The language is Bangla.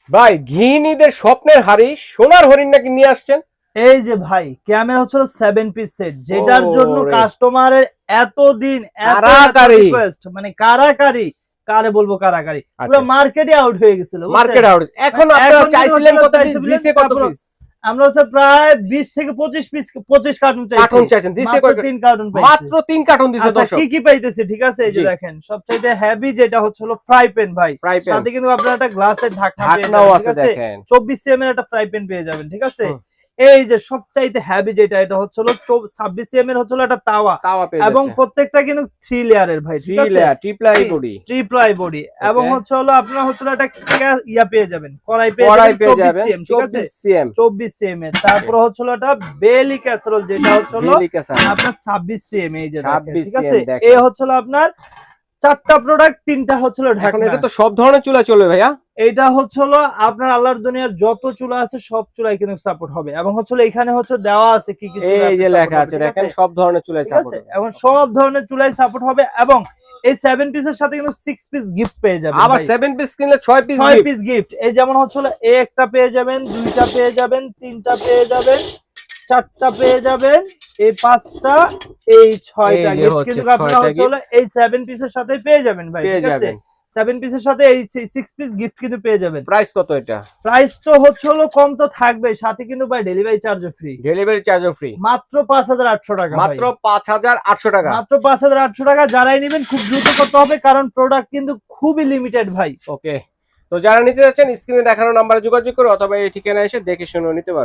ভাই ঘিনীদের স্বপ্নের হাড়ি সোনার হরিণ নাকি নিয়ে আসছেন? এই যে ভাই ক্যামেরা হচ্ছিল 7 পিস সেট, যেটার জন্য ওরে। কাস্টমারের এতদিন কারাকারি। রিকোয়েস্ট, মানে কারাকারি, কারে বলবো কারাকারি, পুরো আচ্ছা। মার্কেটে আউট হয়ে গেছিল, মার্কেট আউট। এখন আপনারা এখন চাইছিলেন কত পিস, চাইছিলেন, দিছে কত তারপর পিস? আমরা হচ্ছে প্রায় 20 থেকে 25 পিস, 25 কার্টুন কার্টুন চাইছি, চাইছেন, দিছে মাত্র কয়? 3 কার্টুন পাইছি। মাত্র 3 কার্টুন দিছে আচ্ছা, দর্শক। কি কি পাইতেছি ঠিক আছে, এই যে জি। দেখেন সবচাইতে হেভি যেটা হচ্ছে হলো ফ্রাই প্যান ভাই, ফ্রাই প্যান। সাথে কিন্তু আপনারা একটা গ্লাসের ঢাকনা পেয়ে ঢাকনাও যাবেন, আছে ঠিক আছে, দেখেন। 24 সিএম এর একটা ফ্রাই প্যান পেয়ে যাবেন, ঠিক আছে। হুম। এই যে সবচাইতে হেভি যেটা, এটা হচ্ছে হলো 26 সিএম এর হচ্ছে হলো একটা তাওয়া, তাওয়া পেয়ে এবং যাচ্ছে। প্রত্যেকটা কিন্তু 3 লেয়ারের ভাই, ঠিক 3 আছে, লেয়ার ট্রিপলাই বডি। ট্রিপ্লাই বডি, এবং হচ্ছে হলো আপনারা হচ্ছে হলো একটা ইয়া পেয়ে যাবেন, কড়াই কড়াই পেয়ে পেয়ে যাবেন যাবেন 24 সিএম, ঠিক আছে, 24 সিএম। 24 সিএম এর। তারপর হচ্ছে হলো একটা বেলি ক্যাসারোল, যেটা হচ্ছে হলো বেলি ক্যাসারোল। আপনার 26 সিএম, এই যে দেখেন, 26 ঠিক আছে। CM দেখেন। এই হচ্ছে হলো আপনার 4টা প্রোডাক্ট, 3টা হচ্ছে হলো এখন ঢাকনা। এটা তো সব ধরনের চুলা চলবে ভাইয়া। এইটা হচ্ছে হলো আপনার আল্লাহর দুনিয়ার যত চুলা আছে সব চুলাই কিন্তু সাপোর্ট হবে, এবং হচ্ছে হলো এখানে হচ্ছে দেওয়া আছে কি কি চুলা এই যে support লেখা হবে, আছে ঠিক দেখেন, আছে? সব ধরনের চুলাই ঠিক সাপোর্ট আছে, হবে। এখন সব ধরনের চুলাই সাপোর্ট হবে, এবং এই 7 পিসের সাথে কিন্তু 6 পিস গিফট পেয়ে যাবেন আবার ভাই। 7 পিস কিনলে 6 পিস 6 গিফট। পিস গিফট, এই যেমন হচ্ছে হলো একটা পেয়ে যাবেন, 2টা পেয়ে যাবেন, 3টা পেয়ে যাবেন, 4টা পেয়ে যাবেন, এই 5টা, এই 6টা এই যে গিফট হচ্ছে কিন্তু আপনারা 6টা হচ্ছে হলো এই 7 পিসের সাথে পেয়ে যাবেন ভাই, পেয়ে ঠিক আছে। যাবেন। 7 পিসের সাথে এই 6 পিস গিফট কিন্তু পেয়ে যাবেন। প্রাইস কত এটা? প্রাইস তো হচ্ছে হলো কম তো থাকবে, সাথে কিন্তু ভাই ডেলিভারি চার্জও ফ্রি, ডেলিভারি চার্জও ফ্রি। মাত্র 5800 টাকা, মাত্র 5800 টাকা। মাত্র 5800 টাকা। যারাই নেবেন খুব দ্রুত করতে হবে, কারণ প্রোডাক্ট কিন্তু খুবই লিমিটেড ভাই। ওকে। তো যারা নিতে যাচ্ছেন স্ক্রিনে দেখানো নাম্বারে যোগাযোগ করে অথবা এই ঠিকানায় এসে দেখে শুনে নিতে পারবেন।